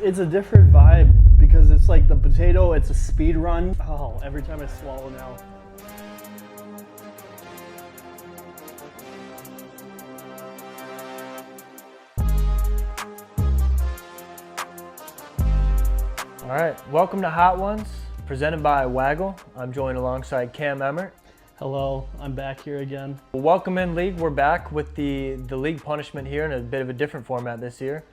It's a different vibe because it's like the potato, it's a speed run. Oh, every time I swallow now. All right, welcome to Hot Ones, presented by Waggle. I'm joined alongside Cam Emmert. Hello, I'm back here again. Welcome in, League. We're back with the league punishment here in a bit of a different format this year.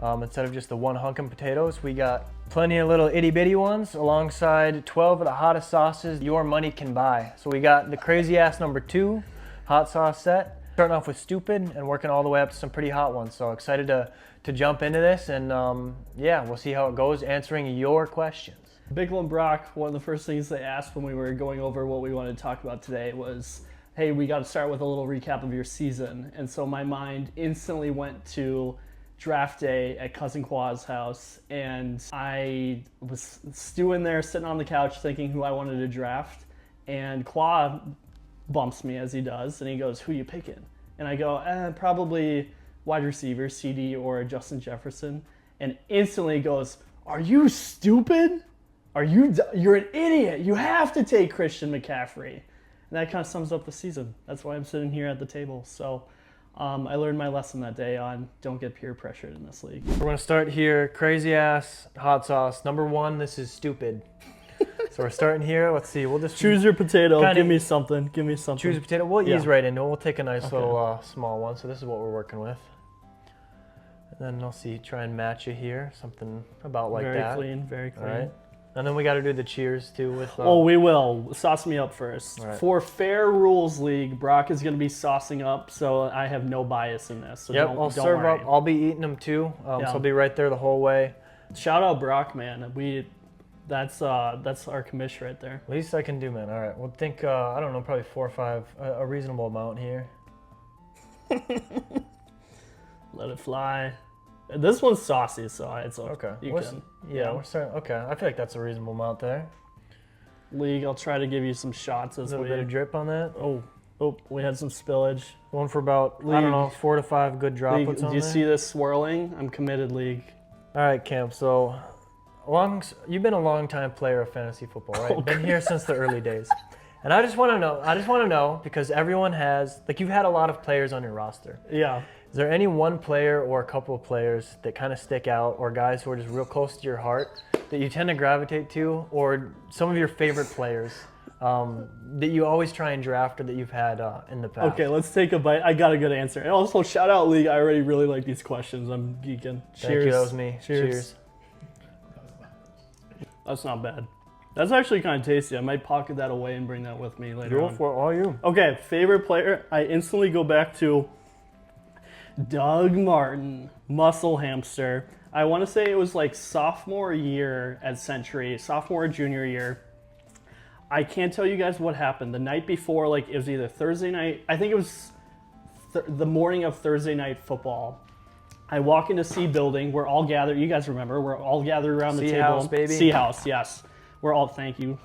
Instead of just the one hunkin' potatoes, we got plenty of little itty bitty ones alongside 12 of the hottest sauces your money can buy. So we got the crazy ass number 2 hot sauce set, starting off with stupid and working all the way up to some pretty hot ones. So excited to jump into this and yeah, we'll see how it goes answering your questions. Bickle and Brock, one of the first things they asked when we were going over what we wanted to talk about today was, hey, we got to start with a little recap of your season. And so my mind instantly went to draft day at Cousin Qua's house, and I was stewing there, sitting on the couch, thinking who I wanted to draft, and Qua bumps me as he does, and he goes, "Who you picking?" And I go, probably wide receiver, CD or Justin Jefferson, and instantly goes, "Are you stupid? You're an idiot. You have to take Christian McCaffrey." And that kind of sums up the season. That's why I'm sitting here at the table. So I learned my lesson that day on don't get peer pressured in this league. We're gonna start here, crazy ass hot sauce. Number 1, this is stupid. So we're starting here. Let's see. We'll just choose your potato. Give me something. Give me something. Choose a potato. We'll ease right into it. We'll take a nice Okay. little small one. So this is what we're working with. And then I'll see. Try and match it here. Something about like very that. Very clean. Very clean. All right. And then we got to do the cheers too with. Oh, we will. Sauce me up first. Right. For Fair Rules League, Brock is going to be saucing up, so I have no bias in this. So yep, don't I'll serve worry. up. I'll be eating them too. So I'll be right there the whole way. Shout out Brock, man. That's our commish right there. Least I can do, man. All right. We'll think. I don't know, probably 4 or 5, a reasonable amount here. Let it fly. This one's saucy, so it's okay. Yeah, we're starting. Okay, I feel like that's a reasonable amount there. League, I'll try to give you some shots as a little bit of drip on that. Oh, we had some spillage. Going for about I don't know 4 to 5 good droplets on there. Do you there. see this swirling? I'm committed, League. All right, Cam. So you've been a long time player of fantasy football, right? Okay. Been here since the early days. And I just want to know because everyone has, like, you've had a lot of players on your roster. Yeah. Is there any one player or a couple of players that kind of stick out, or guys who are just real close to your heart that you tend to gravitate to, or some of your favorite players that you always try and draft or that you've had in the past? Okay, let's take a bite. I got a good answer. And also, shout out, League. I already really like these questions. I'm geeking. Cheers. Thank you. That was me. Cheers. That's not bad. That's actually kind of tasty. I might pocket that away and bring that with me later on. Go for it, all you. Okay, favorite player. I instantly go back to Doug Martin, muscle hamster. I want to say it was like sophomore year at Century, sophomore or junior year. I can't tell you guys what happened. The night before, like it was either Thursday night, I think it was the morning of Thursday night football. I walk into C building. We're all gathered. You guys remember? We're all gathered around the table. C-House, baby. C-House, yes. Thank you.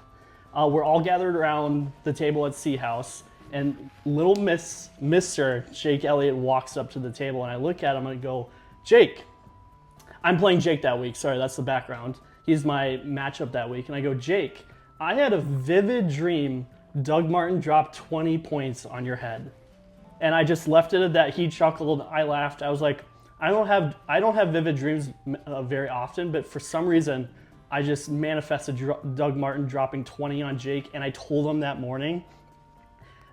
We're all gathered around the table at C-House, and little Mr. Jake Elliott walks up to the table, and I look at him and I go, "Jake." I'm playing Jake that week. Sorry, that's the background. He's my matchup that week, and I go, "Jake, I had a vivid dream Doug Martin dropped 20 points on your head." And I just left it at that. He chuckled. I laughed. I was like, I don't have vivid dreams very often, but for some reason, I just manifested Doug Martin dropping 20 on Jake, and I told him that morning,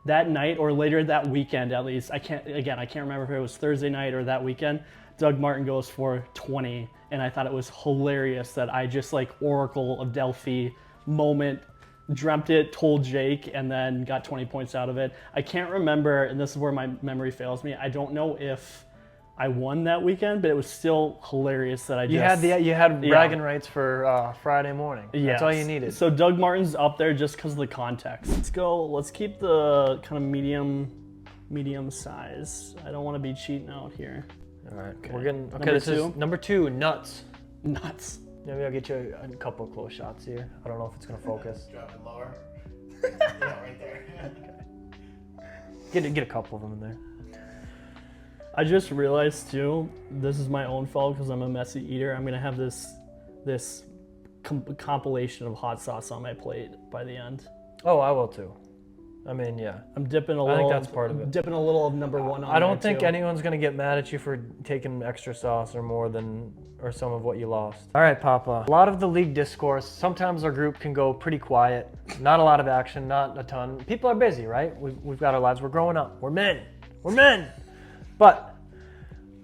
that night, or later that weekend at least. I can't remember if it was Thursday night or that weekend. Doug Martin goes for 20, and I thought it was hilarious that I just like Oracle of Delphi moment, dreamt it, told Jake, and then got 20 points out of it. I can't remember, and this is where my memory fails me. I don't know if I won that weekend, but it was still hilarious that You had bragging rights for Friday morning. Yes. That's all you needed. So Doug Martin's up there just because of the context. Let's keep the kind of medium size. I don't want to be cheating out here. All right, Okay. This is number 2, nuts. Nuts. Maybe I'll get you a couple of close shots here. I don't know if it's gonna focus. Drop it lower. Yeah, right there. Get a couple of them in there. I just realized too, this is my own fault because I'm a messy eater. I'm gonna have this compilation of hot sauce on my plate by the end. Oh, I will too. I mean, yeah. I'm dipping a I little. think that's part of it. Dipping a little of number one on. I don't there, think too. anyone's gonna get mad at you for taking extra sauce or more than, or some of what you lost. All right, Papa. A lot of the league discourse, sometimes our group can go pretty quiet. Not a lot of action, not a ton. People are busy, right? We've got our lives, we're growing up. We're men. But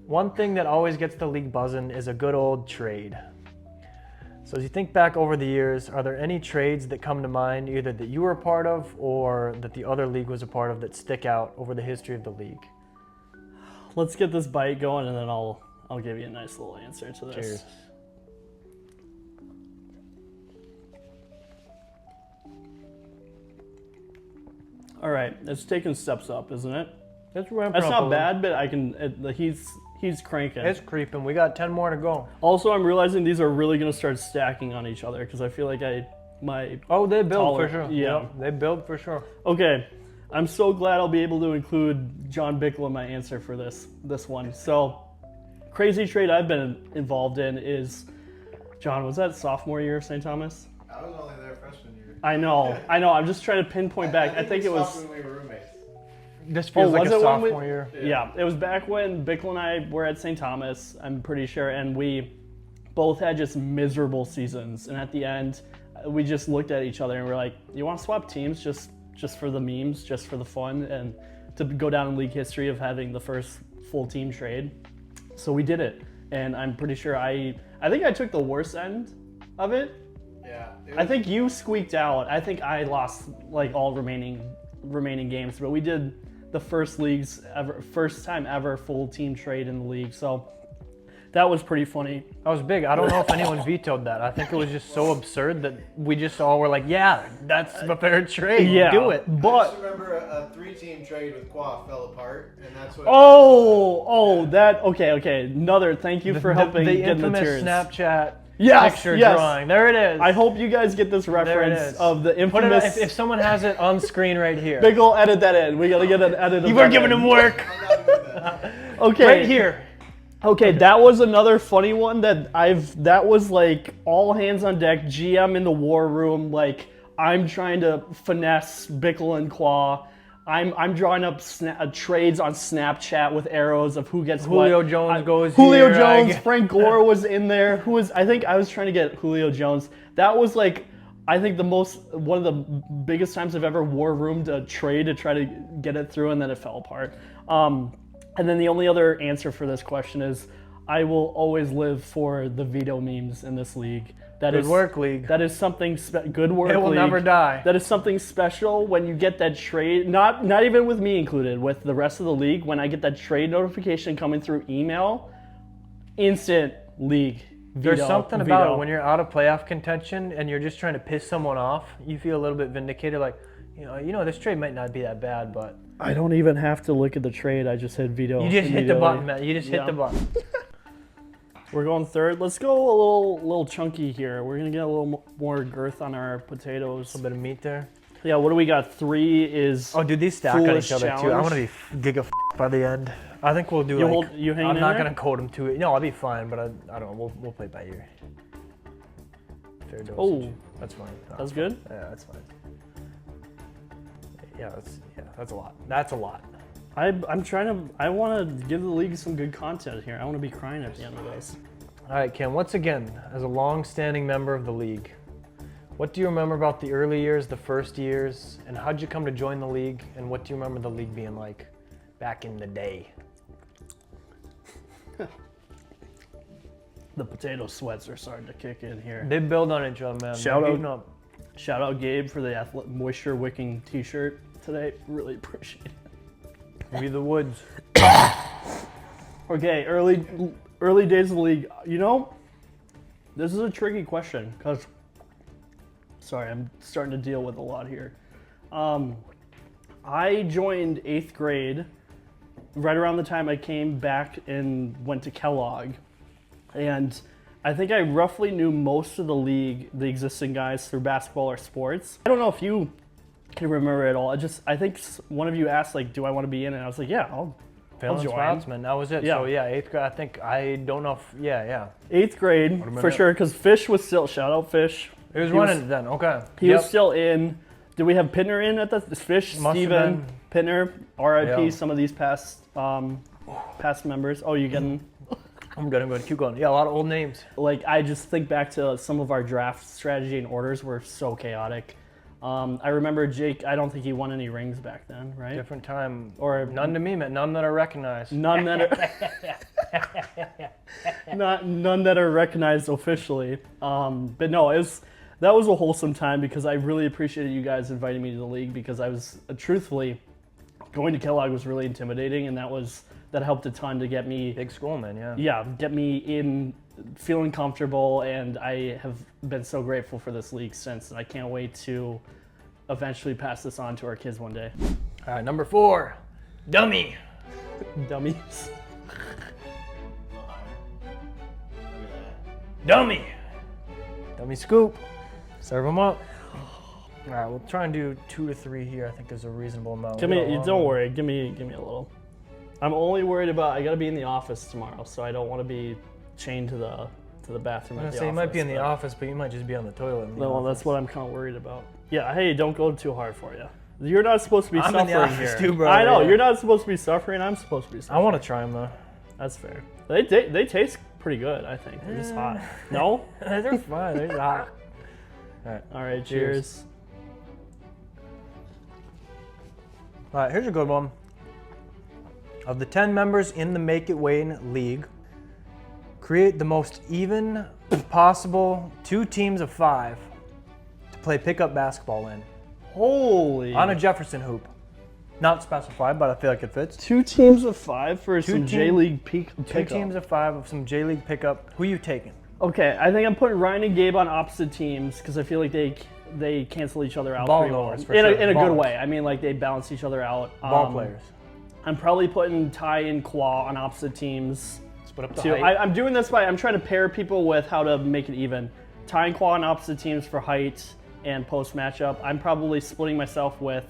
one thing that always gets the league buzzing is a good old trade. So as you think back over the years, are there any trades that come to mind, either that you were a part of or that the other league was a part of, that stick out over the history of the league? Let's get this bite going, and then I'll give you a nice little answer to this. Cheers. All right, it's taking steps up, isn't it? It's ramping That's up a not little. bad, but I can. He's cranking. It's creeping. We got 10 more to go. Also, I'm realizing these are really gonna start stacking on each other because I feel like Oh, they build taller- for sure. yeah. Yep, they build for sure. Okay, I'm so glad I'll be able to include John Bickle in my answer for this one. So, crazy trade I've been involved in is, John, was that sophomore year of St. Thomas? I was only there freshman year. I know. I'm just trying to pinpoint back. I think it was. when we were roommates. This feels like was a it when we- sophomore year. Yeah, it was back when Bickle and I were at St. Thomas, I'm pretty sure, and we both had just miserable seasons. And at the end, we just looked at each other and we're like, you want to swap teams just for the memes, just for the fun, and to go down in league history of having the first full team trade? So we did it. And I'm pretty sure I think I took the worst end of it. Yeah. I think you squeaked out. I think I lost like all remaining games, but we did the first time ever full team trade in the league. So that was pretty funny. That was big. I don't know if anyone vetoed that. I think it was just so absurd that we just all were like, yeah, that's the fair trade. Yeah, Do it. I But just remember a 3-team trade with Qua fell apart, and that's what. okay. Another thank you for helping the get in the infamous tears. Snapchat Yes, picture yes. drawing. There it is. I hope you guys get this There it reference is. of the Put it, infamous. if someone has it on screen right here. Big ol' edit that in. We gotta get an edit. You were giving him work. I'm not doing that. Okay. Right here. Okay, that was another funny one that was like all hands on deck, GM in the war room, like I'm trying to finesse Bickle and Qua. I'm drawing up trades on Snapchat with arrows of who gets Julio what. Jones goes Julio here, Jones, Frank Gore was in there. I think I was trying to get Julio Jones. That was like, I think one of the biggest times I've ever war roomed a trade to try to get it through, and then it fell apart. And then the only other answer for this question is, I will always live for the veto memes in this league. Good work, league. That is something good work. It will league. never die. That is something special when you get that trade. Not even with me included, with the rest of the league. When I get that trade notification coming through email, instant league. There's veto, something veto. about it when you're out of playoff contention and you're just trying to piss someone off. You feel a little bit vindicated, like, you know, this trade might not be that bad, but I don't even have to look at the trade. I just hit veto. you just hit the immediately. button, man. You just hit Yeah. the button. We're going third. Let's go a little chunky here. We're gonna get a little more girth on our potatoes. A bit of meat there. Yeah, what do we got? 3 is. Oh, dude, these stack on Foolish each other too. I challenge. want to be giga by the end. I think we'll do You hanging I'm in not there? gonna code them to it. No, I'll be fine, but I don't know. We'll play it by ear. Fair dosage. Oh. That's fine. No, That's good? Yeah, that's fine. Yeah, that's a lot. That's a lot. I want to give the league some good content here. I want to be crying at the end of this. All right, Ken, once again, as a long-standing member of the league, what do you remember about the early years, the first years, and how'd you come to join the league, and what do you remember the league being like back in the day? The potato sweats are starting to kick in here. They build on each other, man. Shout They're out. heating up. Shout out Gabe for the moisture wicking t-shirt today. Really appreciate it. We the woods. Okay, early days of the league. You know, this is a tricky question because, sorry, I'm starting to deal with a lot here. I joined 8th grade right around the time I came back and went to Kellogg. And I think I roughly knew most of the league, the existing guys, through basketball or sports. I don't know if you can remember it all. I think one of you asked, like, do I want to be in it? And I was like, yeah, I'll Phelan join. Sproutsman, that was it. Yeah. So yeah, 8th grade, I think, I don't know if, yeah. 8th grade, Would've been for it. sure, because Fish was still, shout out Fish. He was He was- running then, okay. He was still in. Did we have Pittner in at the Fish? Must have Steven, Pittner, RIP, Yeah. some of these past members. Oh, you getting, I'm good, keep going. Yeah, a lot of old names. like, I just think back to some of our draft strategy and orders were so chaotic. I remember Jake, I don't think he won any rings back then, right? Different time. Or None to me, man. None that are recognized. none that are none that are recognized officially. But no, that was a wholesome time because I really appreciated you guys inviting me to the league because I was truthfully going to Kellogg was really intimidating, and that helped a ton to get me Big school, man, yeah. get me in feeling comfortable, and I have been so grateful for this league since, and I can't wait to eventually pass this on to our kids one day. All right, number 4, dummy. Dummies. Dummy. Dummy scoop. Serve them up. All right, we'll try and do 2 to 3 here. I think there's a reasonable amount. Don't worry, give me a little. I'm only worried about I gotta be in the office tomorrow, so I don't want to be chained to the bathroom I'm at gonna the say you office. might be in the but- office, but you might just be on the toilet. In the Well, office. that's what I'm kind of worried about. Yeah, hey, don't go too hard for you. You're not supposed to be I'm in suffering the office here. too, bro, I know yeah. you're not supposed to be suffering. I'm supposed to be I suffering. want to try them though. That's fair. They taste pretty good. I think they're just hot. No. They're fine. They're hot. All right. All right. Cheers. Cheers. All right, here's a good one. Of the 10 members in the Make It Wayne League, create the most even possible 2 teams of 5 to play pickup basketball in Holy. on a Jefferson hoop. Not specified, but I feel like it fits. 2 teams of 5 for some team- J League peak. 2 pickup. teams of 5 of some J League pickup. Who you taking? Okay, I think I'm putting Ryan and Gabe on opposite teams because I feel like they cancel each other out Ball pretty well. knowers, for in sure. a good Ball. way. I mean, like they balance each other out. Ball players. I'm probably putting Ty and Qua on opposite teams. Split up the Too. height. I'm doing this I'm trying to pair people with how to make it even. Ty and Qua on opposite teams for height and post matchup. I'm probably splitting myself with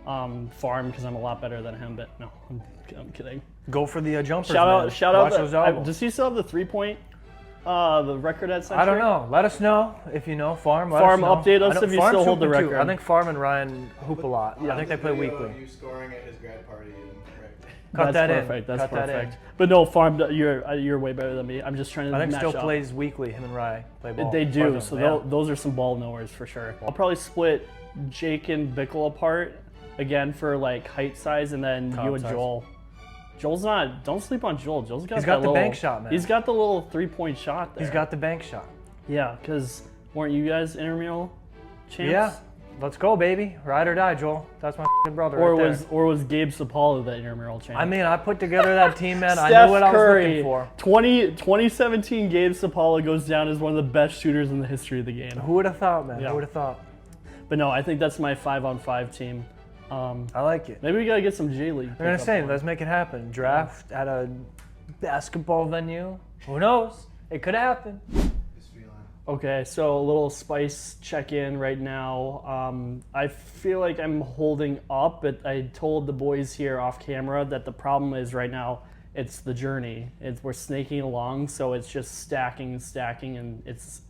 Farm because I'm a lot better than him. But no, I'm kidding. Go for the jumpers, Shout man. out! Shout out! Watch those elbows. Does he still have the 3-point? The record at Century? I don't know. Let us know if you know. Farm, let Farm, us know. update us I know- if you Farm's still hold the hooping too. record. I think Farm and Ryan hoop a lot. I think they play Video weekly. of you scoring at his grad party. Cut That's that in. perfect. That's Cut that in. perfect. But no, Farm, you're way better than me. I'm just trying to I think match still up. plays weekly. Him and Ryan play ball. They Both do. of So them, yeah. those are some ball knowers for sure. I'll probably split Jake and Bickle apart again for like height size, and then Top you and size. Joel. Joel's not. Don't sleep on Joel. Joel's got. He's that got the little, bank shot, man. He's got the little 3-point shot there. He's got the bank shot. Yeah, because weren't you guys intramural champs? Yeah. Let's go, baby. Ride or die, Joel. That's my f***ing brother Or right there. was Gabe Sapala the intramural champ? I mean, I put together that team, man. I Steph knew what I was Curry, looking for. 2017 Gabe Sapala goes down as one of the best shooters in the history of the game. Who would have thought, man? Yeah. Who would have thought? But no, I think that's my 5-on-5 team. I like it. Maybe we gotta get some J League. I'm gonna say, let's make it happen. Draft at a basketball venue. Who knows? It could happen. His feline. Okay, so a little spice check-in right now. I feel like I'm holding up, but I told the boys here off camera that the problem is right now it's the journey. We're snaking along, so it's just stacking, and it's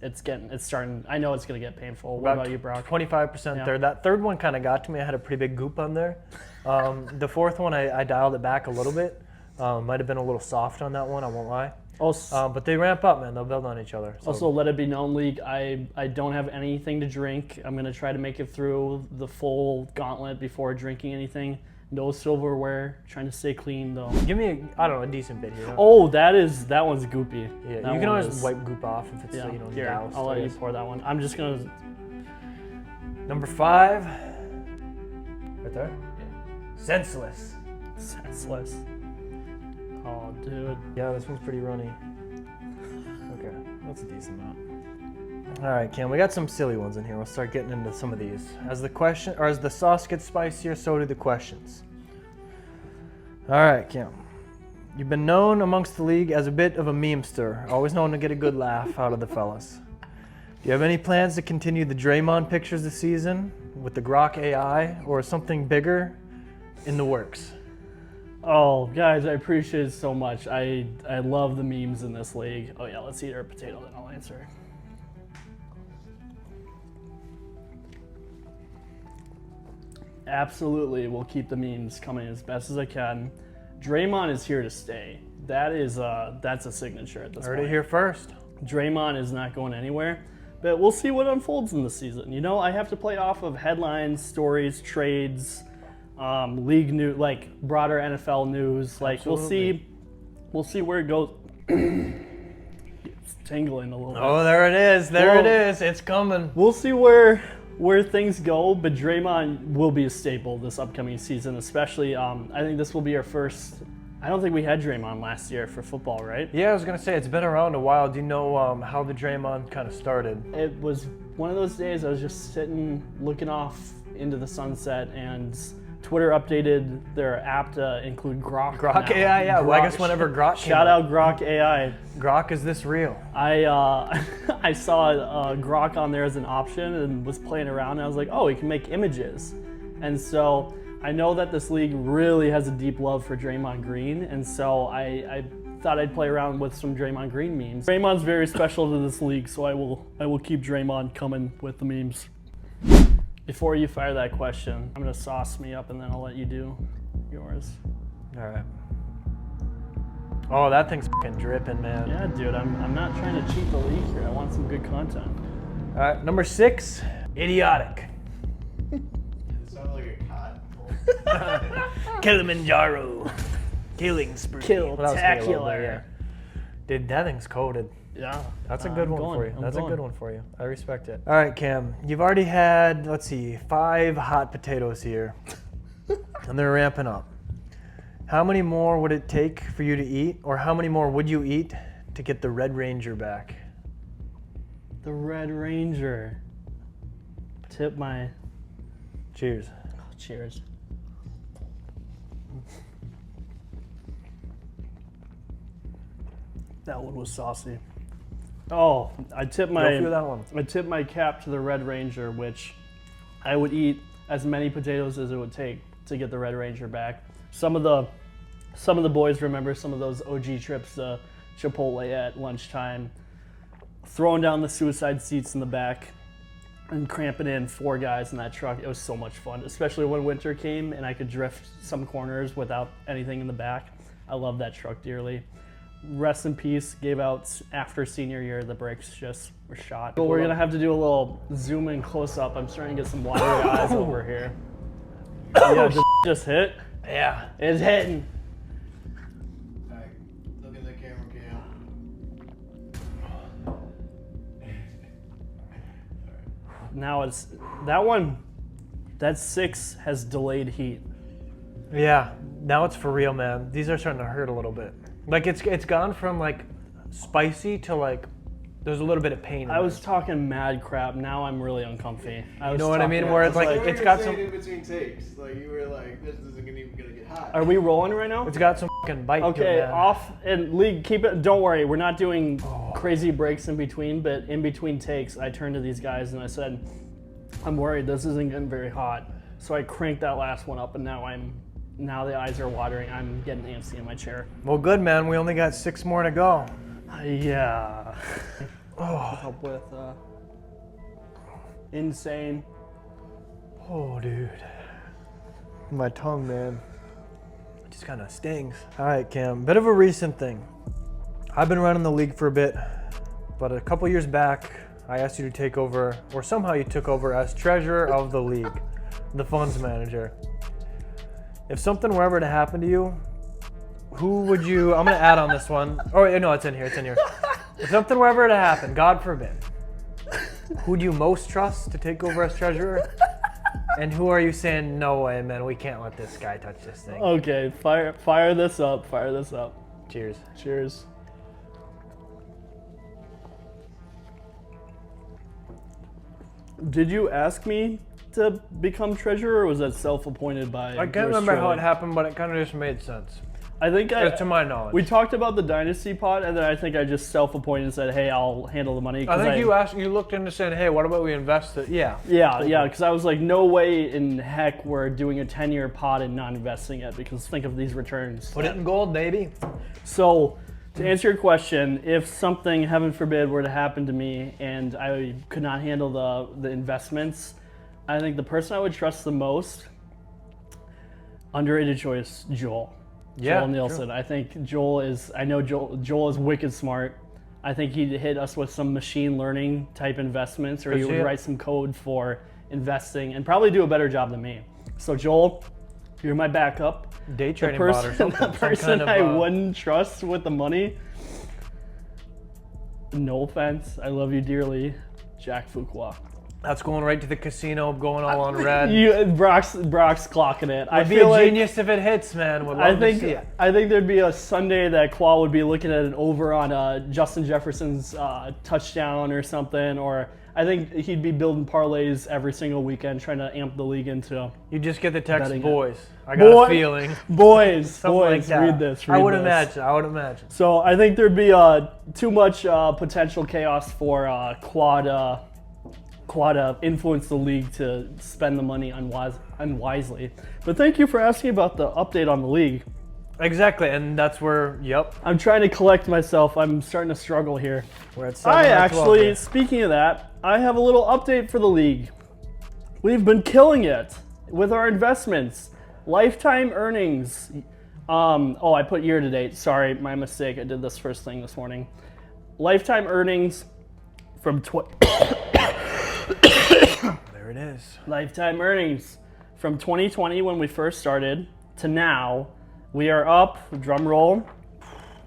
starting. I know it's gonna get painful. What about you, Brock? 25% Yeah. third. That third one kind of got to me. I had a pretty big goop on there. The fourth one, I dialed it back a little bit. Might have been a little soft on that one, I won't lie. Also, But they ramp up, man. They'll build on each other. So. Also, let it be known, League, I don't have anything to drink. I'm going to try to make it through the full gauntlet before drinking anything. No silverware. Trying to stay clean, though. Give me, a decent bit here. Oh, that one's goopy. Yeah, That you can one always is- wipe goop off if it's, Yeah, here, doused. I'll I let you guess. pour that one. I'm just going to... Number 5. Right there? Senseless. Senseless. Oh, dude. Yeah, this one's pretty runny. Okay, that's a decent amount. All right, Cam, we got some silly ones in here. We'll start getting into some of these. As the sauce gets spicier, so do the questions. All right, Cam. You've been known amongst the league as a bit of a memester, always known to get a good laugh out of the fellas. Do you have any plans to continue the Draymond pictures this season with the Grok AI, or something bigger in the works? Oh, guys, I appreciate it so much. I love the memes in this league. Oh yeah, let's eat our potato, then I'll answer. Absolutely, we'll keep the memes coming as best as I can. Draymond is here to stay. That's a signature at this Heard point. it here first. Draymond is not going anywhere, but we'll see what unfolds in the season. You know, I have to play off of headlines, stories, trades, league news, like broader NFL news. Like Absolutely. we'll see where it goes. It's tingling a little bit. Oh, there it is. There it Well- is. It's coming. We'll see where things go, but Draymond will be a staple this upcoming season, especially. I think this will be our first. I don't think we had Draymond last year for football, right? Yeah, I was gonna say it's been around a while. Do you know how the Draymond kind of started? It was one of those days I was just sitting looking off into the sunset, and Twitter updated their app to include Grok. Grok now. AI, yeah. Well, I Grok- guess whenever Grok came Shout out Grok AI. Grok, is this real? I I saw Grok on there as an option and was playing around, and I was like, oh, he can make images. And so I know that this league really has a deep love for Draymond Green, and so I thought I'd play around with some Draymond Green memes. Draymond's very special to this league, so I will keep Draymond coming with the memes. Before you fire that question, I'm gonna sauce me up and then I'll let you do yours. All right. Oh, that thing's fucking dripping, man. Yeah, dude, I'm not trying to cheat the league here. I want some good content. All right, number 6, idiotic. It sounded like a cotton. Kilimanjaro. Killing spree. Kill-tacular. Dude, that thing's coated. Yeah. That's a good I'm one going, for you. I'm That's a going. good one for you. I respect it. All right, Cam. You've already had, let's see, 5 hot potatoes here. And they're ramping up. How many more would it take for you to eat? Or how many more would you eat to get the Red Ranger back? The Red Ranger. Tip my. Cheers. Oh, cheers. That one was saucy. Oh, I tip Go through my. that one. I tip my cap to the Red Ranger, which I would eat as many potatoes as it would take to get the Red Ranger back. Some of the boys remember some of those OG trips to Chipotle at lunchtime, throwing down the suicide seats in the back and cramping in 4 guys in that truck. It was so much fun, especially when winter came and I could drift some corners without anything in the back. I love that truck dearly. Rest in peace, gave out after senior year, the brakes just were shot. But we're gonna have to do a little zoom in close up. I'm starting to get some watery eyes over here. Yeah, did just hit? Yeah. It's hitting. Alright, look in the camera cam. Now it's that one. That 6 has delayed heat. Yeah. Now it's for real, man. These are starting to hurt a little bit. Like it's gone from like spicy to like there's a little bit of pain. I was talking mad crap. Now I'm really uncomfy. You know what I mean? Where it's like You it's were got saying some. in between takes. Like you were like, this isn't even gonna get hot. Are we rolling right now? It's got some fucking bite to Okay, it, man. off and league. Keep it. Don't worry, we're not doing crazy breaks in between. But in between takes, I turned to these guys and I said, "I'm worried this isn't getting very hot." So I cranked that last one up, and now the eyes are watering. I'm getting antsy in my chair. Well, good, man. We only got 6 more to go. Yeah. Oh, Help with insane. oh, dude. My tongue, man. It just kind of stings. All right, Cam. Bit of a recent thing. I've been running the league for a bit, but a couple years back, I asked you to take over, or somehow you took over as treasurer of the league, the funds manager. If something were ever to happen to you, who would you? I'm gonna add on this one. Oh, no, it's in here. It's in here. If something were ever to happen, God forbid, who do you most trust to take over as treasurer? And who are you saying, no way, man, we can't let this guy touch this thing? Okay, fire this up. Fire this up. Cheers. Cheers. Did you ask me to become treasurer, or was that self-appointed by? I can't yours remember how truly? it happened, but it kind of just made sense. I think to my knowledge. we talked about the dynasty pot, and then I think I just self-appointed and said, "Hey, I'll handle the money." I think you looked into saying, "Hey, what about we invest it?" Yeah. Yeah, because I was like, no way in heck we're doing a 10-year pot and not investing it, because think of these returns. Put it in gold, baby. So, to answer your question, if something, heaven forbid, were to happen to me and I could not handle the investments, I think the person I would trust the most, underrated choice, Joel. Yeah, Joel Nielsen. true. I think Joel is wicked smart. I think he'd hit us with some machine learning type investments, or he would write some code for investing and probably do a better job than me. So Joel, you're my backup. Day trading bot or something. The person I wouldn't trust with the money. No offense, I love you dearly, Jack Fuqua. That's going right to the casino, going all on red. Brock's clocking it. I'd be a genius if it hits, man. Would love to see it. I think there'd be a Sunday that Qua would be looking at an over on Justin Jefferson's touchdown or something, or I think he'd be building parlays every single weekend, trying to amp the league into. You just get the text, betting boys. I got a feeling. Boys, like that. read this. I would imagine. So I think there'd be too much potential chaos for Quad influence the league to spend the money unwisely. But thank you for asking about the update on the league. Exactly, and that's where, I'm trying to collect myself. I'm starting to struggle here. We're at 7-12 here. Speaking of that, I have a little update for the league. We've been killing it with our investments. Lifetime earnings. I put year to date. Sorry, my mistake. I did this first thing this morning. Lifetime earnings from There it is. Lifetime earnings from 2020 when we first started to now, we are up, drum roll,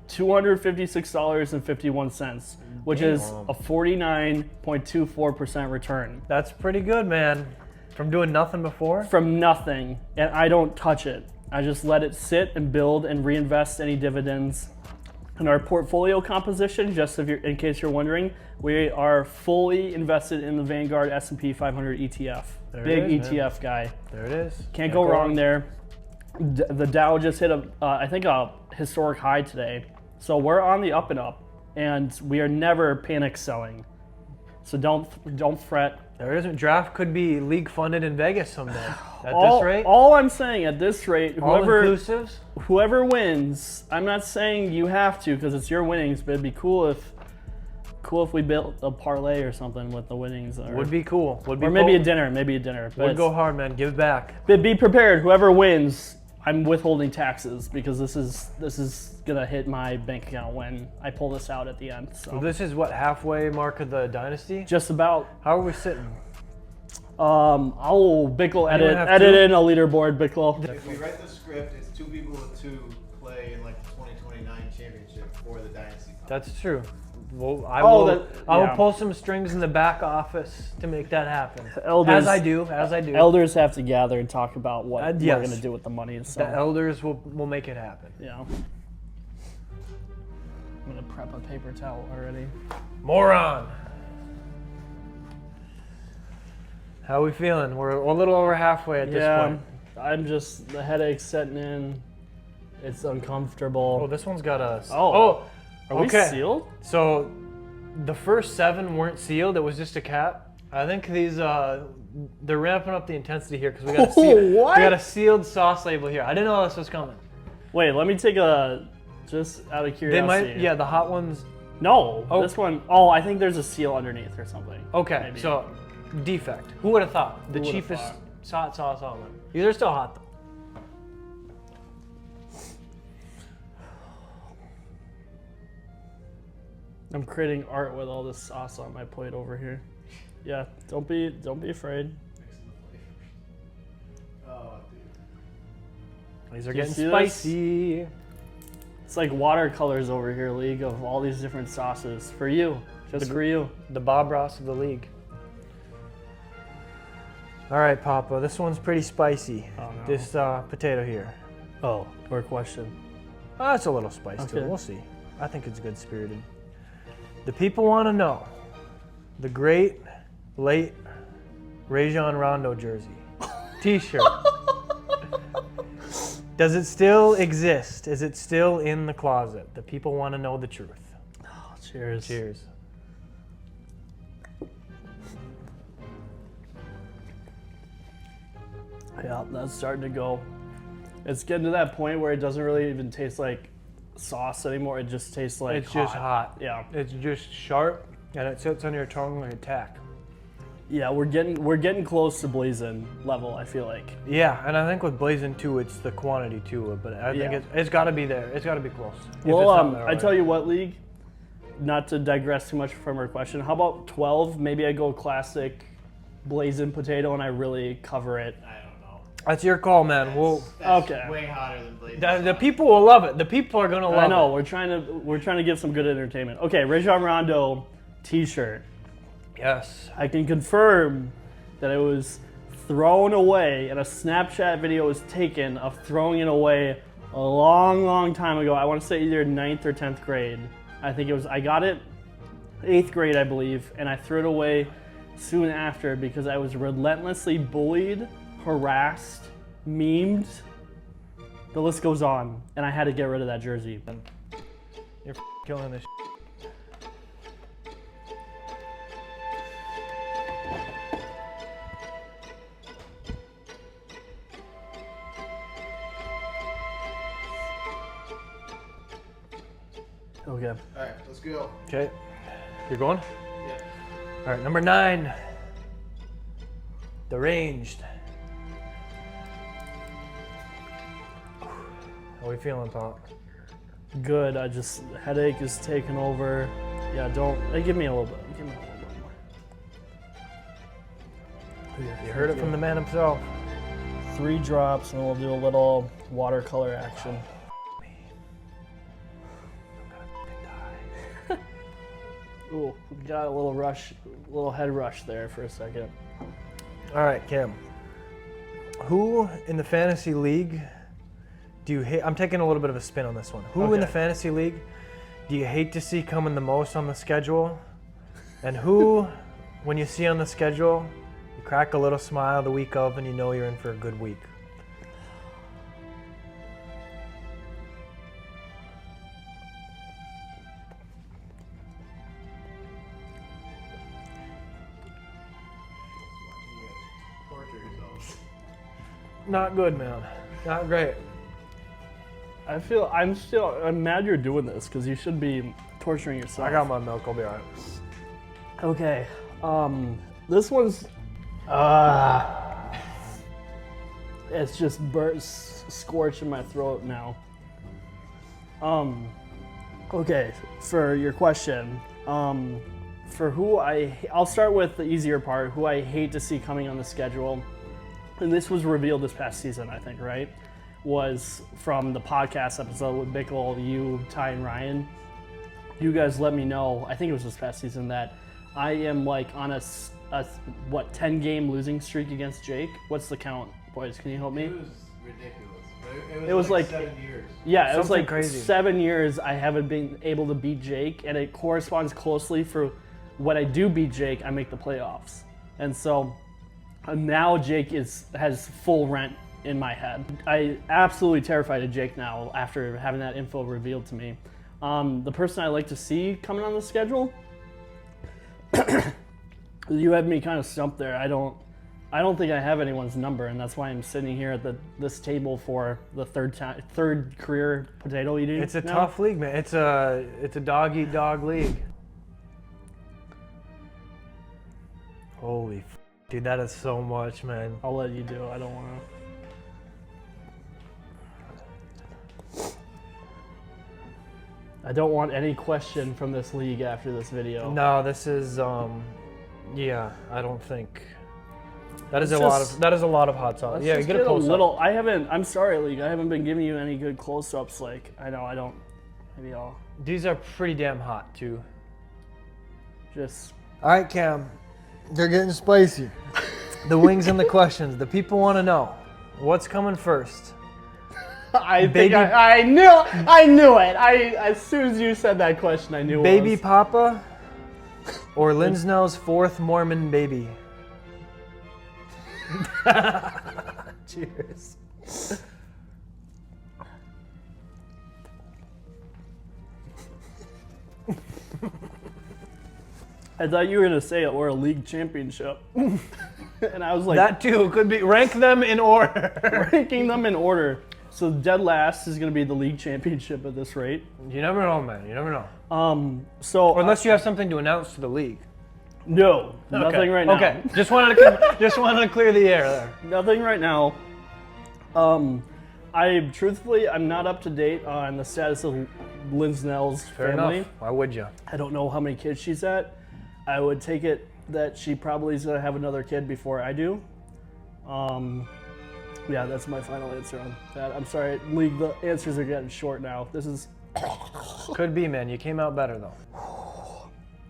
$256.51, which is a 49.24% return. That's pretty good, man. From doing nothing before? From nothing, and I don't touch it. I just let it sit and build and reinvest any dividends. In our portfolio composition, just in case you're wondering, we are fully invested in the Vanguard S&P 500 ETF. Big ETF guy. There it is. Can't go wrong there. The Dow just hit I think a historic high today. So we're on the up and up, and we are never panic selling. So don't fret. There isn't. Draft could be league funded in Vegas someday. At this rate? All I'm saying at this rate, All-inclusives? whoever wins, I'm not saying you have to because it's your winnings, but it'd be cool if we built a parlay or something with the winnings. Would be cool. Would be or maybe a dinner. But would go hard, man. Give back. But be prepared. Whoever wins, I'm withholding taxes because this is gonna hit my bank account when I pull this out at the end. So this is what, halfway mark of the dynasty? just about. How are we sitting? I'll Bickle Anyone have edit two? in a leaderboard. Bickle. If we write the script, it's two people with two play in like the 2029 championship for the dynasty. That's true. Well, I Oh, will yeah. pull some strings in the back office to make that happen. Elders, As I do. Elders have to gather and talk about what yes. we're gonna do with the money. So The elders will make it happen. yeah. I'm gonna prep a paper towel already. Moron. How are we feeling? We're a little over halfway at this point. I'm just, the headache's setting in. It's uncomfortable. Oh, this one's got a... Are we okay. sealed? So, the first 7 weren't sealed. It was just a cap. I think these, they're ramping up the intensity here because we got What? we got a sealed sauce label here. I didn't know this was coming. Wait, let me take just out of curiosity. They might, the hot ones. No, this one, I think there's a seal underneath or something. Okay, Maybe. so defect. Who would have thought? The Who would've cheapest thought? hot sauce on them. These are still hot though. I'm creating art with all this sauce on my plate over here. Yeah, don't be afraid. Oh, dude. These are Do you getting see this? spicy. It's like watercolors over here, League, of all these different sauces for you, just for you. The Bob Ross of the league. All right, Papa. This one's pretty spicy. Oh, no. This potato here. Oh, or question. It's a little spice to it. Okay. We'll see. I think it's good spirited. The people want to know the great late Rajon Rondo jersey, T-shirt. Does it still exist? Is it still in the closet? The people want to know the truth. Oh, cheers. Cheers. Yeah, that's starting to go. It's getting to that point where it doesn't really even taste like sauce anymore. It just tastes like It's just hot. Yeah. It's just sharp, and it sits on your tongue like a tack. Yeah, we're getting close to blazing level, I feel like. Yeah, and I think with Blazing 2, it's the quantity too, but I think it's got to be there. It's got to be close. Well, I tell you what, League, not to digress too much from our question, how about 12? Maybe I go classic blazing potato and I really cover it. I don't know. That's your call, man. That's okay. way hotter than blazing. The people will love it. The people are gonna love it. I know, we're trying to give some good entertainment. Okay, Rajon Rondo t-shirt. Yes. I can confirm that it was thrown away and a Snapchat video was taken of throwing it away a long time ago. I want to say either 9th or 10th grade. I think it was, I got it 8th grade, I believe, and I threw it away soon after because I was relentlessly bullied, harassed, memed. The list goes on, and I had to get rid of that jersey. You're killing this. Okay. All right, let's go. Okay. You're going? Yeah. All right, number 9. Deranged. How we feeling, Pop? Good. I just headache is taking over. Yeah, don't. Give me a little bit. Give me a little bit more. You heard it from the man himself. 3 drops, and we'll do a little watercolor action. Ooh, we got a little rush, little head rush there for a second. All right, Cam. Who in the fantasy league do you hate? I'm taking a little bit of a spin on this one. Who in the Okay. fantasy league do you hate to see coming the most on the schedule? And who, when you see on the schedule, you crack a little smile the week of and you know you're in for a good week? Torture yourselves. Not good, man. Not great. I'm mad you're doing this because you should be torturing yourself. I got my milk. I'll be all right. Okay. This one's it's just scorching my throat now. Okay, for your question, for who I'll start with the easier part, who I hate to see coming on the schedule, and this was revealed this past season, I think, right? Was from the podcast episode with Bickle, you, Ty, and Ryan. You guys let me know, I think it was this past season, that I am like on a 10-game losing streak against Jake. What's the count, boys? Can you help me? It was ridiculous. But It was like 7 years. Yeah, it was Something like crazy. 7 years I haven't been able to beat Jake, and it corresponds closely for when I do beat Jake, I make the playoffs. And so now Jake has full rent in my head. I absolutely terrified of Jake now after having that info revealed to me. The person I like to see coming on the schedule, you had me kind of stumped there. I don't think I have anyone's number, and that's why I'm sitting here at this table for the third career potato eating. It's a now. tough league, man. It's a dog-eat-dog league. Holy dude, that is so much, man. I'll let you do it. I don't want to. I don't want any question from this league after this video. No, this is yeah, I don't think that is Let's a lot just- of hot sauce. Let's Yeah, just get a close up. little. I'm sorry, league. I haven't been giving you any good close-ups. Like I know I don't. Maybe I'll These are pretty damn hot too. just. All right, Cam. They're getting spicy. The wings and the questions. The people want to know what's coming first. I Baby- think I knew it. As soon as you said that question, I knew. Baby it was. Papa or Linsnow's fourth Mormon baby. Cheers. I thought you were gonna say it or a league championship, and I was like, That too could be. Rank them in order. ranking them in order. So dead last is gonna be the league championship at this rate. You never know, man. You never know. So Or unless you have something to announce to the league. no, nothing right now. Okay, just wanted to clear the air there. Nothing right now. I'm not up to date on the status of Linsnell's Fair family. enough. Why would you? I don't know how many kids she's at. I would take it that she probably is gonna have another kid before I do. Yeah, that's my final answer on that. I'm sorry, League, the answers are getting short now. This is, Could be, man. You came out better though.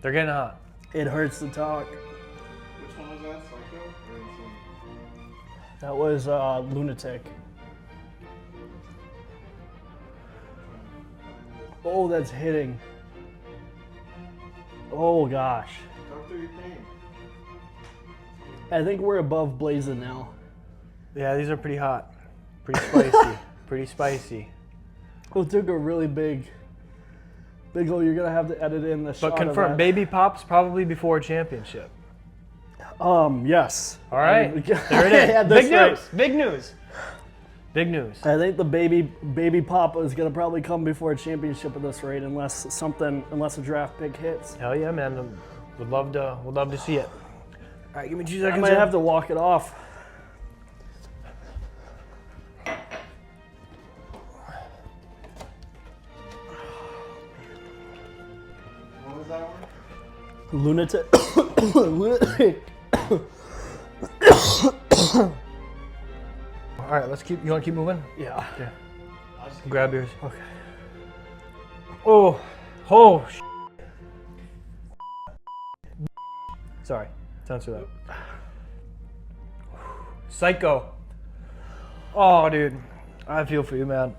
They're getting hot. it hurts to talk. Which one was that? Psycho? Or Insane? That was Lunatic. Oh, that's hitting. Oh gosh. Talk through your pain. I think we're above Blazing now. Yeah, these are pretty hot. Pretty spicy. Pretty spicy. Oh, it took a really big hole. You're gonna have to edit in the shot But of confirm, that. baby pops probably before a championship. Yes. All right, there it is. Yeah, that's Big right. news. Big news. Big news. I think the baby papa is gonna probably come before a championship at this rate, unless a draft pick hits. Hell yeah, man. Would love to see it. All right, give me 2 I seconds. might have to walk it off. What was that one? Lunatic. Lunatic. All right, let's keep. You want to keep moving? Yeah. Yeah. I'll just keep Grab yours. Okay. Oh. Oh. Sorry. Censor that. Psycho. Oh, dude. I feel for you, man.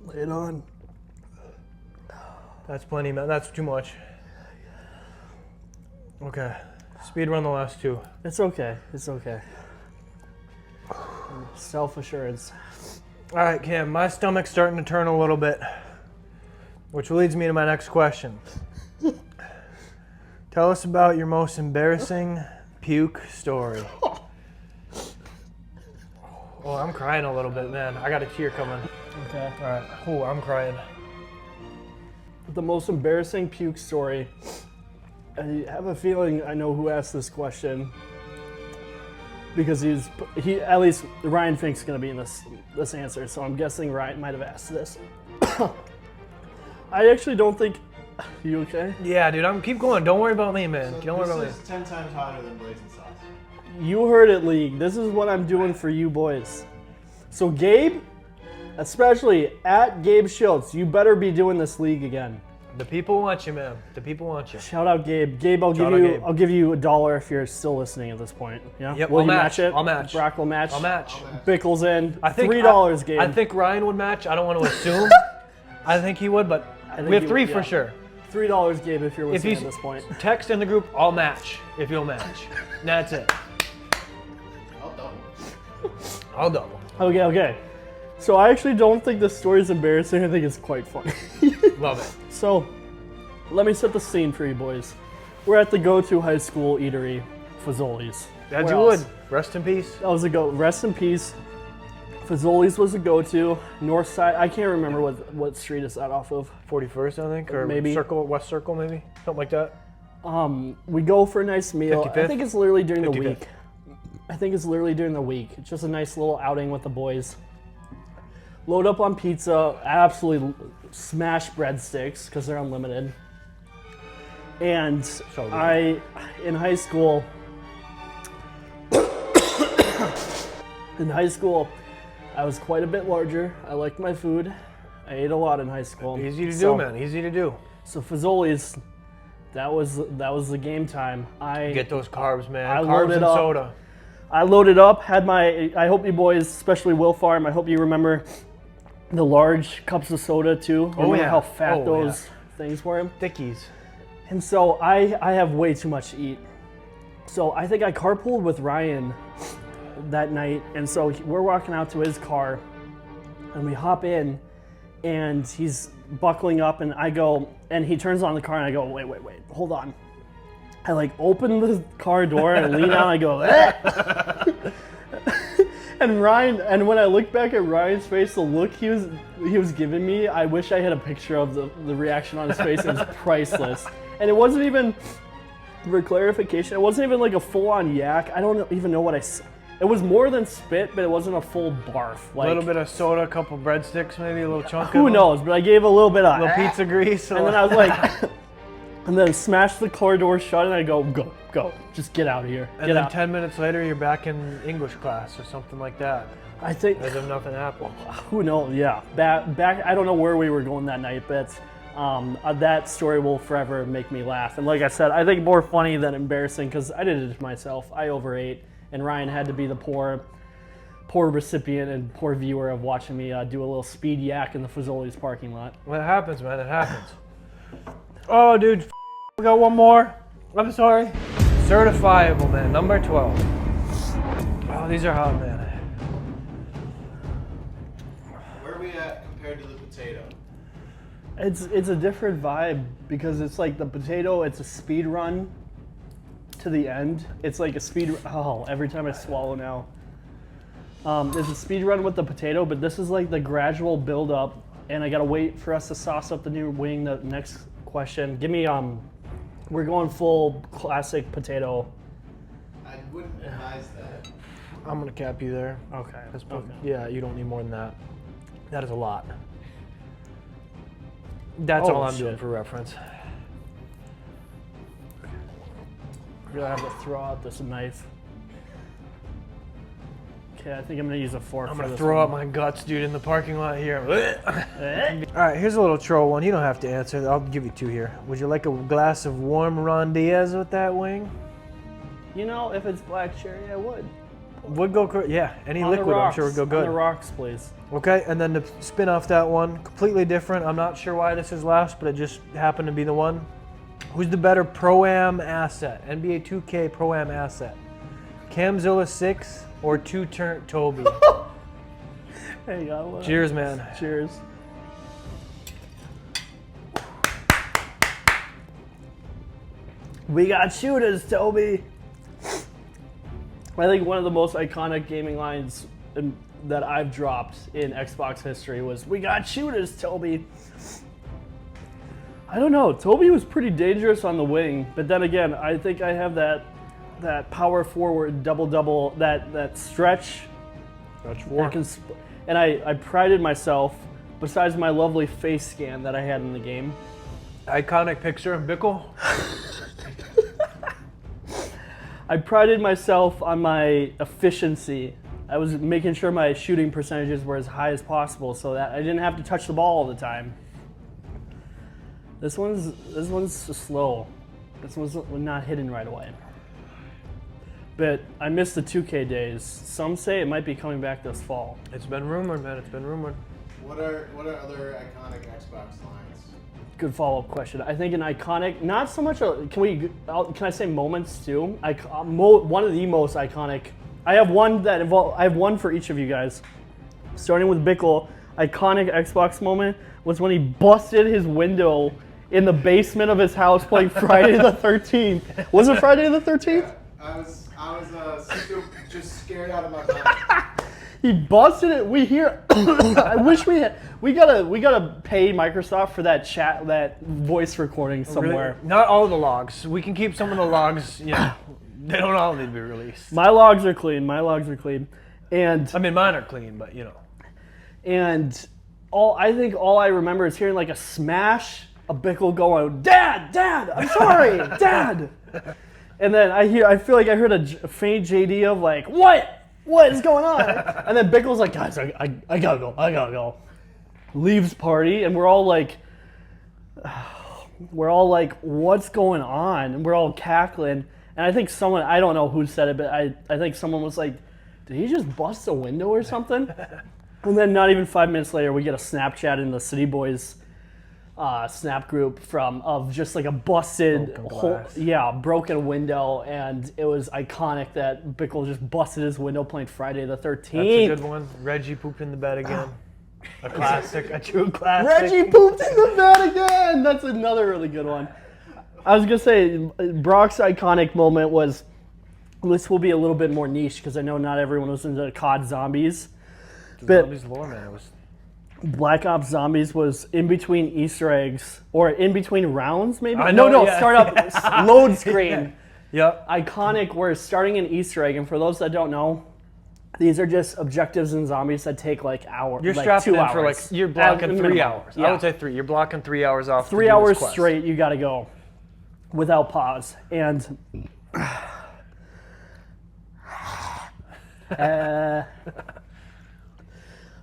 Lay it on. That's plenty, man. That's too much. Okay. Speed run the last two. It's okay. It's okay. Self-assurance. All right, Cam. My stomach's starting to turn a little bit, which leads me to my next question. Tell us about your most embarrassing puke story. Oh, I'm crying a little bit, man. I got a tear coming. Okay. All right. Oh, I'm crying. The most embarrassing puke story. I have a feeling I know who asked this question because he at least Ryan Fink's gonna be in this answer, so I'm guessing Ryan might have asked this. I actually don't think. You okay? Yeah, dude. Keep going. Don't worry about me, man. So Don't worry about me. this is 10 times hotter than blazing sauce. You heard it, League. This is what I'm doing for you boys. So Gabe, especially at Gabe Schultz, you better be doing this league again. The people want you, man. The people want you. Shout out Gabe. Gabe, I'll Shout out Gabe. give you $1 if you're still listening at this point. Yeah. Yep, Will I'll you match. it? I'll match. Brock will match. I'll match. Bickle's in. I think $3, Gabe. I think Ryan would match. I don't want to assume. I think he would, but think we have he three would, for yeah. sure. $3, Gabe, if you're If listening he's at this point. text in the group, I'll match if you'll match. That's it. I'll double. I'll double. Okay. So I actually don't think this story is embarrassing. I think it's quite funny. Love it. So, let me set the scene for you boys. We're at the go-to high school eatery, Fazoli's. As Where you else? would. Rest in peace. That was a go. Rest in peace. Fazoli's was a go-to. North side. I can't remember what street is that off of. 41st, I think, or Maybe. Circle, West Circle, maybe something like that. We go for a nice meal. 55th? I think it's literally during the 55th. week. I think it's literally during the week. It's just a nice little outing with the boys. Load up on pizza. Absolutely smash breadsticks because they're unlimited. And good. in high school, I was quite a bit larger. I liked my food. I ate a lot in high school. Easy to do, man. Easy to do. So Fazoli's, that was the game time. Get those carbs, man. I Carbs loaded and up. soda. I loaded up, I hope you boys, especially Will Farm, I hope you remember the large cups of soda too. Remember yeah. how fat Oh, those things were? Thickies. And so I have way too much to eat. So I think I carpooled with Ryan that night. And so we're walking out to his car and we hop in and he's buckling up, and I go, and he turns on the car, and I go, wait, hold on. I like open the car door and lean out, and I go, eh! And Ryan, and when I look back at Ryan's face, the look he was giving me, I wish I had a picture of the reaction on his face. It was priceless. And it wasn't even, for clarification, it wasn't even like a full-on yak. I don't even know what I said. It was more than spit, but it wasn't a full barf. Like, a little bit of soda, a couple breadsticks, maybe a little chunk. Who knows? But I gave a little bit of a little pizza grease, and then I was like, and then smash the car door shut, and I go, just get out of here. And then 10 minutes later, you're back in English class or something like that. I think as if nothing happened. Who knows? Yeah, back. I don't know where we were going that night, but that story will forever make me laugh. And like I said, I think more funny than embarrassing because I did it to myself. I overate. And Ryan had to be the poor recipient and poor viewer of watching me do a little speed yak in the Fazoli's parking lot. Well, it happens, man. It happens. Oh, dude, we got one more. I'm sorry. Certifiable, man. Number 12. Oh, these are hot, man. Where are we at compared to the potato? It's a different vibe because it's like the potato. It's a speed run to the end. It's like a speed. Oh, every time I swallow now. There's a speed run with the potato, but this is like the gradual build up, and I gotta wait for us to sauce up the new wing. The next question, give me we're going full classic potato. I wouldn't advise that. I'm gonna cap you there. Okay. Yeah, you don't need more than that. That is a lot. That's all I'm doing for reference. I'm gonna have to throw out this knife. Okay, I think I'm gonna use a fork. I'm gonna throw out my guts, dude, in the parking lot here. All right, here's a little troll one. You don't have to answer. I'll give you two here. Would you like a glass of warm Ron Diaz with that wing? You know, if it's black cherry, I would. Would go, yeah. Any on liquid, I'm sure would go good. On the rocks, please. Okay, and then to spin off that one, completely different. I'm not sure why this is last, but it just happened to be the one. Who's the better Pro-Am asset? NBA 2K Pro-Am asset. Camzilla 6 or two-turn Toby? Hey, cheers, man. Cheers. We got shooters, Toby. I think one of the most iconic gaming lines that I've dropped in Xbox history was, "We got shooters, Toby." I don't know. Toby was pretty dangerous on the wing, but then again, I think I have that power forward double that stretch. Stretch four. And I prided myself, besides my lovely face scan that I had in the game. Iconic picture of Bickle. I prided myself on my efficiency. I was making sure my shooting percentages were as high as possible so that I didn't have to touch the ball all the time. This one's slow. This one's not hitting right away. But I missed the 2K days. Some say it might be coming back this fall. It's been rumored, man. It's been rumored. What are other iconic Xbox lines? Good follow-up question. I think an iconic, not so much a, can I say moments too? One of the most iconic. I have one for each of you guys. Starting with Bickle, iconic Xbox moment was when he busted his window in the basement of his house playing Friday the 13th. Was it Friday the 13th? Yeah, I was just scared out of my mind. He busted it. We hear. I wish we gotta pay Microsoft for that voice recording somewhere. Really? Not all the logs. We can keep some of the logs. Yeah, they don't all need to be released. My logs are clean. And I mean, mine are clean, but you know. And I think all I remember is hearing like a smash, a Bickle going, "Dad, I'm sorry, Dad." And then I feel like I heard a faint JD of like, what is going on? And then Bickle's like, "Guys, I gotta go. Leaves party, and we're all like, what's going on? And we're all cackling. And I think someone, I don't know who said it, but I think someone was like, "Did he just bust a window or something?" And then not even 5 minutes later, we get a Snapchat in the City Boys snap group of just like a busted broken window, and it was iconic that Bickle just busted his window playing Friday the 13th. That's a good one. Reggie pooped in the bed again. A classic, a true classic. Reggie pooped in the bed again. That's another really good one. I was gonna say Brock's iconic moment was. This will be a little bit more niche because I know not everyone was into COD Zombies. But Zombies lore, man. It was Black Ops Zombies was in between Easter eggs or in between rounds, maybe. I know, No, yeah. start up load screen. Yep. Iconic. We're starting an Easter egg, and for those that don't know, these are just objectives in zombies that take like hours. You're like strapped 2 in hours. for like you're blocking At 3 minimum. hours. Yeah. I would say 3. You're blocking 3 hours off. 3 to do hours this quest. straight. You got to go without pause and.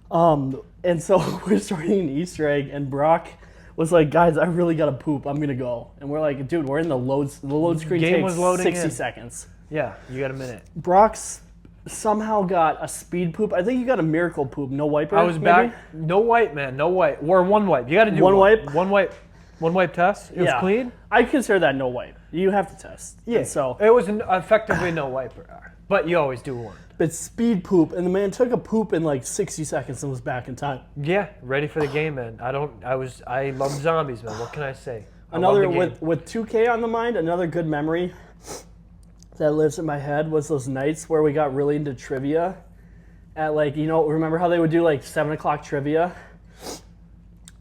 And so we're starting an Easter egg, and Brock was like, "Guys, I really gotta poop. I'm gonna go." And we're like, "Dude, we're in the load. The load screen Game takes was loading 60 in. seconds." Yeah, you got a minute. Brock's somehow got a speed poop. I think you got a miracle poop. No wiper. I was maybe? back. No wipe, man. No wipe. Or one wipe. You got to do One wipe? One wipe. One wipe test. It was clean. I consider that no wipe. You have to test. Yeah. And so, it was effectively no wiper, but you always do one. but speed poop, and the man took a poop in like 60 seconds and was back in time. Yeah, ready for the game, man. I love zombies, man. What can I say? I Another love the game. with 2K on the mind, another good memory that lives in my head was those nights where we got really into trivia. At like, remember how they would do like 7 o'clock trivia?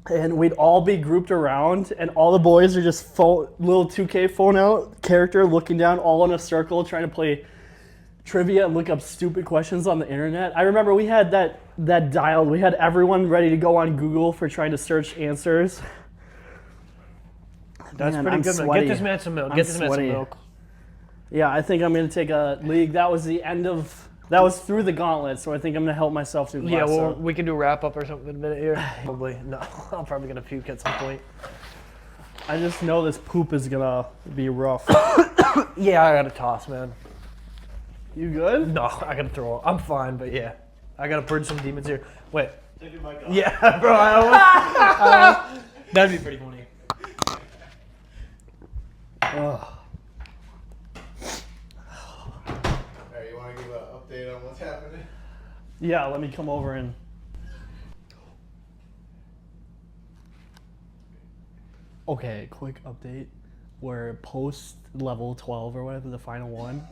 And we'd all be grouped around, and all the boys are just little 2K phone out character looking down, all in a circle, trying to play trivia and look up stupid questions on the internet. I remember we had that dialed. We had everyone ready to go on Google for trying to search answers. That's Man, pretty I'm good, man. sweaty. Get this man some milk. I'm Get this man some sweaty. milk. Yeah, I think I'm going to take a league. That was through the gauntlet, so I think I'm going to help myself through the Yeah, last well, one. we can do a wrap up or something in a minute here. Probably. No, I'm probably going to puke at some point. I just know this poop is going to be rough. Yeah, I got to toss, man. You good? No, I got to throw up. I'm fine, but yeah. I got to purge some demons here. Wait. Take your mic off. Yeah, bro. I almost, that'd be pretty funny. Ugh. Alright, you want to give an update on what's happening? Yeah, let me come over and... Okay, quick update. We're post level 12 or whatever, the final one.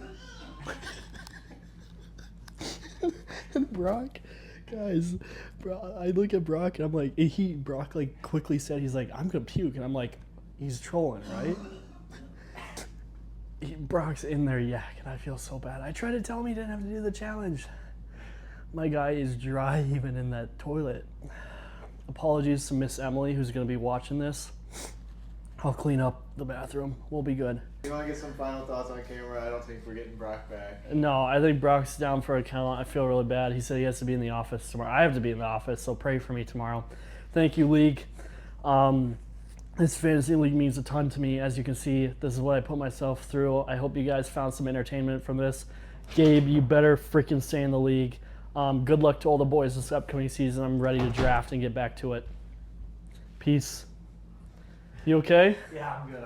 And Brock, guys, I look at Brock and I'm like, Brock like quickly said, he's like, "I'm gonna puke," and I'm like, he's trolling, right? Brock's in there yakking. I feel so bad. I tried to tell him he didn't have to do the challenge. My guy is dry even in that toilet. Apologies to Miss Emily, who's gonna be watching this. I'll clean up the bathroom. We'll be good. You want to get some final thoughts on camera? I don't think we're getting Brock back. No, I think Brock's down for a count. I feel really bad. He said he has to be in the office tomorrow. I have to be in the office, so pray for me tomorrow. Thank you, League. This fantasy league means a ton to me. As you can see, this is what I put myself through. I hope you guys found some entertainment from this. Gabe, you better freaking stay in the league. Good luck to all the boys this upcoming season. I'm ready to draft and get back to it. Peace. You okay? Yeah, I'm good.